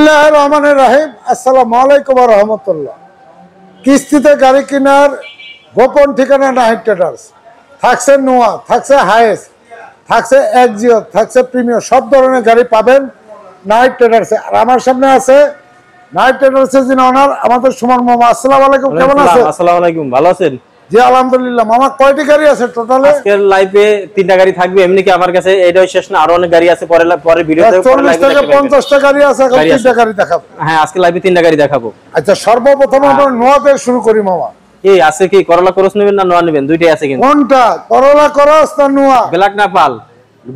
বিসমিল্লাহির রহমানির রহিম। আসসালামু আলাইকুম ওয়া রাহমাতুল্লাহ। কিস্তিতে গাড়ি কেনার গোপন ঠিকানা নাহিদ ট্রেডার্স। থাকছে নোয়া, থাকছে হায়েস, থাকছে এক্সিও, থাকছে প্রিমিয়ার, সব ধরনের গাড়ি পাবেন নাহিদ ট্রেডার্সে। আর আমার সামনে আছে নাহিদ ট্রেডার্সের যিনি ওনার, আমাদের সুমন মামা। আসসালামু আলাইকুম, কেমন আছেন? আসসালামু আলাইকুম, ভালো আছেন? জি আলহামদুলিল্লাহ। মামা কয়টি গাড়ি আছে টোটালে? আজকের লাইভে 3টা গাড়ি থাকবে। এমনি কি আমার কাছে এটাই শেষ না, আরো অনেক গাড়ি আছে। পরে ভিডিওতে 40 থেকে 50টা গাড়ি আছে, এখন 3টা গাড়ি দেখাবো। হ্যাঁ, আজকে লাইভে 3টা গাড়ি দেখাবো। আচ্ছা, সর্বপ্রথম আমরা নোয়াতে শুরু করি মামা। এই আছে কি করলা ক্রস নেবেন না নোয়া নেবেন? দুইটাই আছে কিন্তু। কোনটা, করলা ক্রস না নোয়া? ব্ল্যাক না পাল?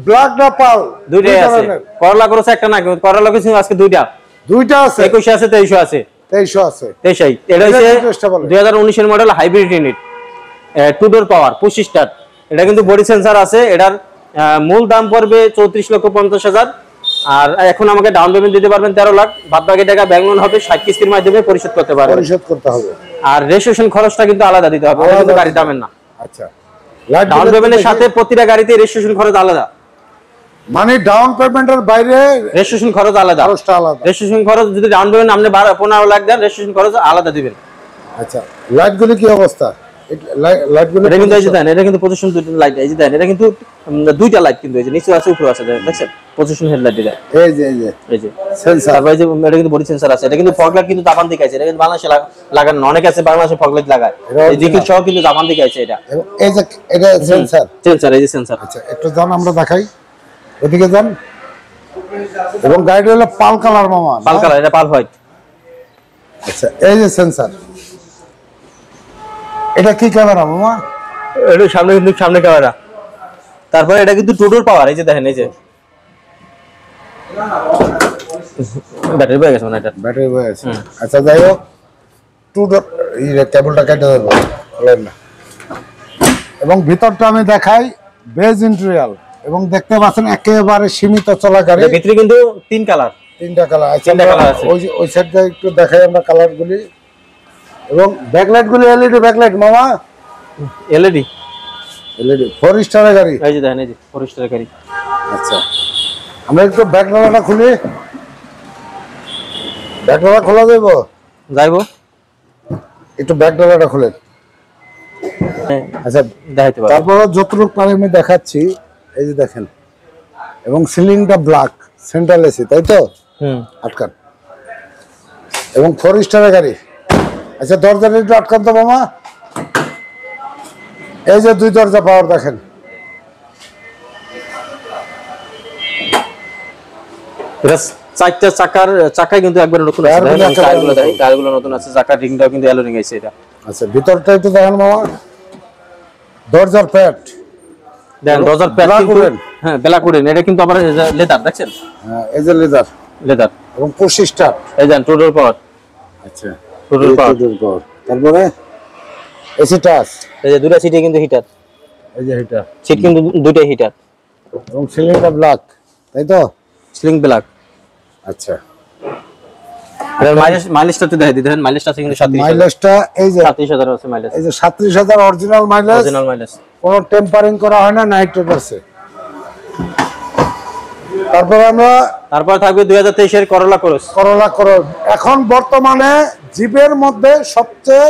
ব্ল্যাক না পাল? দুইটাই আছে। করলা ক্রস একটা না, করলা ক্রস আজকে দুইটা আছে। 21 আছে, 23 আছে। 23 আছে। 23। এটা হচ্ছে 2019 এর মডেল, হাইব্রিড ইউনিট, টু ডোর পাওয়ার, পুশ স্টার্ট। এটা কিন্তু বডি সেন্সর আছে। এটার মূল দাম পড়বে 34,50,000। আর এখন আমাকে ডাউন পেমেন্ট দিতে পারবেন 13 লাখ, বাদ বাকি টাকা ব্যাংক লোন হবে 60 কিস্তির মাধ্যমে পরিশোধ করতে পারবেন। পরিশোধ করতে হবে। আর রেজিস্ট্রেশন খরচটা কিন্তু আলাদা দিতে হবে, এটা কিন্তু গাড়ির দামের না। আচ্ছা, ডাউন পেমেন্টের সাথে প্রতিটা গাড়িতে রেজিস্ট্রেশন খরচ আলাদা। মানে ডাউন পেমেন্টের বাইরে রেজিস্ট্রেশন খরচ আলাদা। খরচটা আলাদা। রেজিস্ট্রেশন খরচ যদি ডাউন পেমেন্ট আপনি 15 লাখ দেন, রেজিস্ট্রেশন খরচ আলাদা দিবেন। আচ্ছা, লাইটগুলি কি অবস্থা? লাইটগুলো এটা কিন্তু এই যে দেন, এটা কিন্তু পজিশন দুটো লাইট, এই যে দেন, এটা কিন্তু দুইটা লাইট কিন্তু, এই যে নিচে আছে উপরে আছে, দেখছেন পজিশন হেডলাইট এটা। এই যে সেন্সর, তারপরে যে এটা কিন্তু বডি সেন্সর আছে। এটা কিন্তু ফগ লাইট কিন্তু জাপান থেকে আছে। এটা কিন্তু বাংলাদেশে লাগানো না, অনেক আছে বাংলাদেশে ফগ লাইট লাগায়। এই দিকে সহ কিন্তু জাপান থেকে আছে এটা। এই যে এটা সেন্সর, এই যে সেন্সর। আচ্ছা, একটু যান আমরা দেখাই, এদিকে যান। এবং গাড়িটা হলো পাল কালার মামা। পাল কালার, এটা পাল হোয়াইট। আচ্ছা, এই যে সেন্সর, এটা কি ক্যামেরা মামা? এটা সামনে কিন্তু সামনে ক্যামেরা। তারপরে এটা কিন্তু টু ডোর পাওয়ার, এই যে দেখেন, এই যে ব্যাটারি বয়ে গেছে, মানে এটা ব্যাটারি বয়ে আছে। আচ্ছা, যাই হোক, টু ডোর, এই কেবলটা কেটে দেবো না। এবং ভিতরটা আমি দেখাই, বেজ ইন্টেরিয়র, এবং দেখতে পাচ্ছেন একেবারে সীমিত চলা গাড়ি। ভিতরে কিন্তু তিনটা কালার আছে। ওই সাইডটা একটু দেখাই আমরা কালারগুলি। এবং ব্যাকলাইট গুলি এলইডি ব্যাকলাইট মামা, এলইডি 4 স্টারের গাড়ি। এই যে দেখেন, এই যে 4 স্টারের গাড়ি। আচ্ছা, আমরা একটু ব্যাকডোরটা খুলি। ব্যাকডোরটা খোলা যাইবো? একটু ব্যাকডোরটা খুলেন। আচ্ছা, দেখাইতে পারবো। তারপর যতটুকু পারি আমি দেখাচ্ছি। এই যে দেখেন, এবং সিলিংটা ব্ল্যাক, সেন্ট্রাল এসি, তাই তো? আটকান। এবং 4 স্টারের গাড়ি। আচ্ছা, দরজাটা একটু আটকান তো মামা। এই যে 2 দরজা পাওয়ার দেখেন। চারটা চাকায় কিন্তু একবার নতুন আছে, টায়ারগুলো নতুন আছে, চাকার রিংটাও কিন্তু অ্যালো রিং আছে এটা। আচ্ছা, ভিতরটা একটু দেখেন মামা। দরজার প্যাড দেখেন, দরজার প্যাড কিন্তু হ্যাঁ ব্ল্যাক উডেন। এটা কিন্তু আবার লেদার, দেখছেন? হ্যাঁ, এই যে লেদার এবং পুশ স্টার্ট। এই দেন, টু ডোর পাওয়ার। আচ্ছা, টু ডোর পাওয়ার। তারপরে এসি টাচ, এই যে দুটো সিটে কিন্তু হিটার। এই যে হিটার, সিট কিন্তু দুটোই হিটার। এবং সিলিংটা ব্ল্যাক, তাই তো? Ceiling black. আচ্ছা, এর মাইলেজটা তো দেখাই দিতেন। মাইলেজটা আছে কিন্তু 37,000। মাইলেজটা এই যে 37,000 আছে মাইলেজ। এই যে 37,000 অরিজিনাল মাইলেজ। কোনো টেম্পারিং করা হয় না নাইট ট্রেডার্সে। তারপর থাকবে 2023 এর করলা ক্রস। এখন বর্তমানে জিপের মধ্যে সবচেয়ে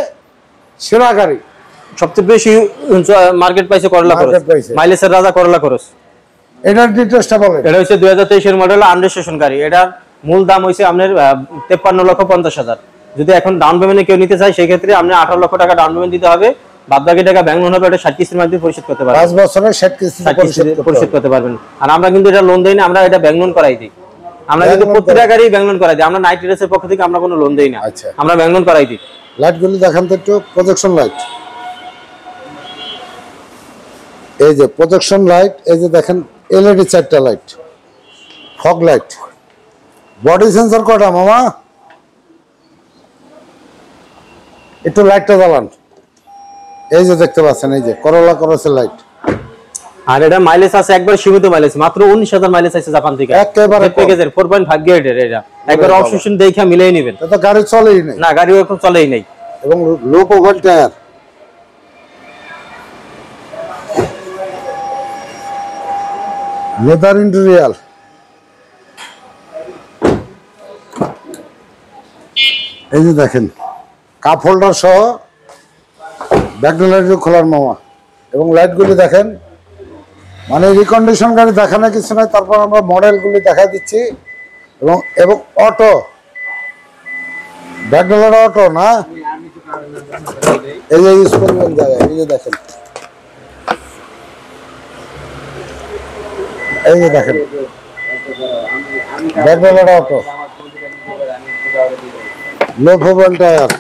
সেরা গাড়ি, সবচেয়ে বেশি মার্কেট পাইছে করলা ক্রস, মাইলেজের রাজা করলা ক্রস। এটার ডিটেইলসটা বলেন। এটা হচ্ছে 2023 এর মডেল, আনরেজিস্ট্রেশন গাড়ি। এটার মূল দাম হইছে আপনার 53,50,000। যদি এখন ডাউন পেমেন্টে কেউ নিতে চায়, সেই ক্ষেত্রে আপনি 18 লক্ষ টাকা ডাউন পেমেন্ট দিতে হবে, বাদ বাকি টাকা ব্যাংক লোন হবে, এটা 60 কিস্তির মাধ্যমে পরিশোধ করতে পারবেন। 5 বছরে 60 কিস্তি পরিশোধ করতে পারবেন। আর আমরা কিন্তু এটা লোন দেই না, আমরা এটা ব্যাংক লোন করাই দিই। আমরা কিন্তু প্রত্যেকটা গাড়ি ব্যাংক লোন করাই দিই। আমরা নাইট ট্রেডার্সের পক্ষ থেকে আমরা কোনো লোন দেই না, আমরা ব্যাংক লোন করাই দিই। লাইটগুলো দেখান তো একটু। প্রজেকশন লাইট, এই যে প্রজেকশন লাইট, এই যে দেখেন এলইডি 4টা light, fog light, body sensor কটা মামা? একটু লাইটটা জ্বালান। এই যে দেখতে পাচ্ছেন, এই যে করলা ক্রসের লাইট। আর এটা মাইলেজ আছে একবার সীমিত মাইলেজ, মাত্র 19,000 মাইলেজ আছে জাপান থেকে। একেবারে প্যাকেজের 4.5 গ্রেডের। এটা একবার অপশন দেখে মিলাই নেবেন। এটা গাড়ি চলেই নাই। না, গাড়ি এখন চলেই নাই। এবং low profile tyre, leather interior, এই যে দেখেন কাপ হোল্ডার সহ ব্যাকলাইট খোলার মামা, এবং লাইটগুলি দেখেন, মানে রিকন্ডিশন গাড়ি দেখানো কিছু নয়। তারপর আমরা মডেলগুলি দেখা দিচ্ছি, এবং এবং অটো ব্যাকলাইট অটো না, এই যে ইউজ করবেন জায়গায়, এই যে দেখেন, এই যে দেখেন backlight auto, low profile tyre,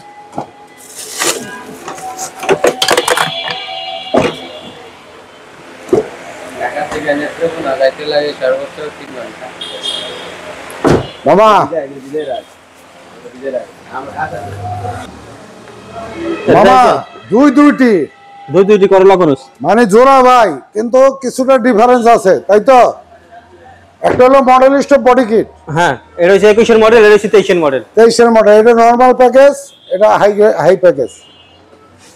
মামা মামা দুইটি করলা করুস, মানে জোড়া ভাই, কিন্তু কিছুটা ডিফারেন্স আছে, তাই তো? একটা হলো মডেল স্টপ বডি কিট, হ্যাঁ এটা হচ্ছে 21 মডেল, এটা হচ্ছে 23 মডেল। 23 মডেল, এটা নরমাল প্যাকেজ, এটা হাই প্যাকেজ।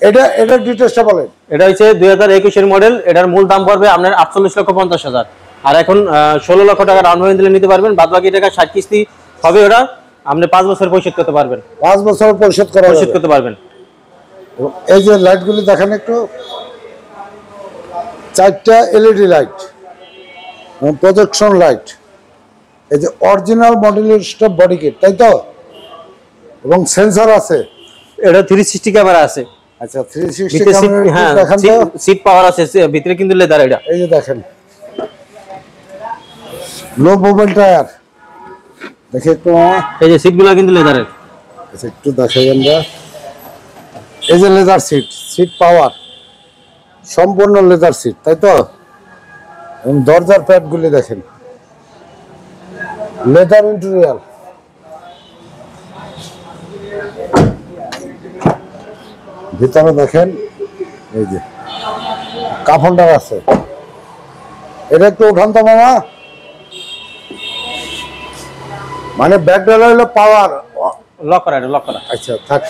এটা ডিটেইলসটা বলেন। এটা হচ্ছে 2021 মডেল, এটার মূল দাম পড়বে আপনার 48,50,000, আর এখন 16 লক্ষ টাকা ডাউন পেমেন্ট দিলে নিতে পারবেন, বাদ বাকি টাকা 60 কিস্তি হবে, ওটা আপনি 5 বছর পরিশোধ করতে পারবেন, 5 বছর পরিশোধ করতে পারবেন। এই যে লাইটগুলি দেখেন একটু, 4টা এলইডি লাইট এবং প্রজেকশন লাইট, এই যে অরিজিনাল মডেলের স্টপ বডি কিট, তাই তো? এবং সেন্সর আছে, এটা 360 ক্যামেরা আছে। আচ্ছা 360 ক্যামেরা, হ্যাঁ দেখেন তো, সিট পাওয়ার আছে, ভিতরে কিন্তু লেদার। এটা এই যে দেখেন লো প্রোফাইল টায়ার, দেখে একটু এই যে সিটগুলো কিন্তু লেদারের। আচ্ছা একটু দেখাই আমরা, এই যে লেদার সিট পাওয়ার, সম্পূর্ণ লেদার সিট, তাই তো? এবং দরজার প্যাডগুলি দেখেন, লেদার ইন্টেরিয়র, ভিতরে দেখেন এই যে কাপ হোল্ডার আছে। এটা একটু উঠান তো মামা, মানে ব্যাকডালা হলো পাওয়ার, লক করা, এটা লক করা। আচ্ছা থাক।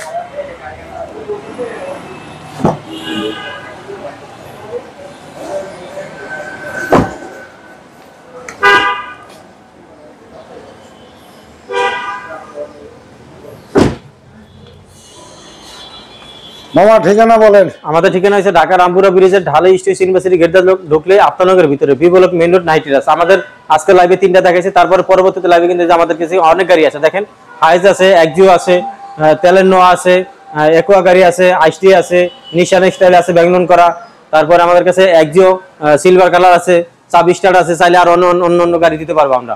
মামা ঠিকানা বলেন। আমাদের ঠিকানা হচ্ছে ঢাকা রামপুরা ব্রিজের ঢালাই স্টেশন ইউনিভার্সিটি গেট ঢুকলে আপনানগরের ভিতরে বিবলক মেইন রোড নাইটিরাস। আমাদের আজকে লাইভে 3টা দেখাইছে, তারপরে পরবর্তীতে লাইভে কিন্তু আমাদের কাছে অনেক গাড়ি আছে, দেখেন হাইজ আছে, এক্সিও আছে, তেলের নোয়া আছে, একোয়া গাড়ি আছে, আইসটি আছে, নিশান স্টাইল আছে ব্যাংলোন করা, তারপরে আমাদের কাছে এক্সিও সিলভার কালার আছে, সাব স্টার আছে, চাইলে আর অন্য গাড়ি দিতে পারবো আমরা।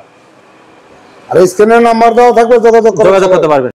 আর স্ক্রিনের নাম্বার দেওয়া থাকবে, যোগাযোগ করতে পারবেন।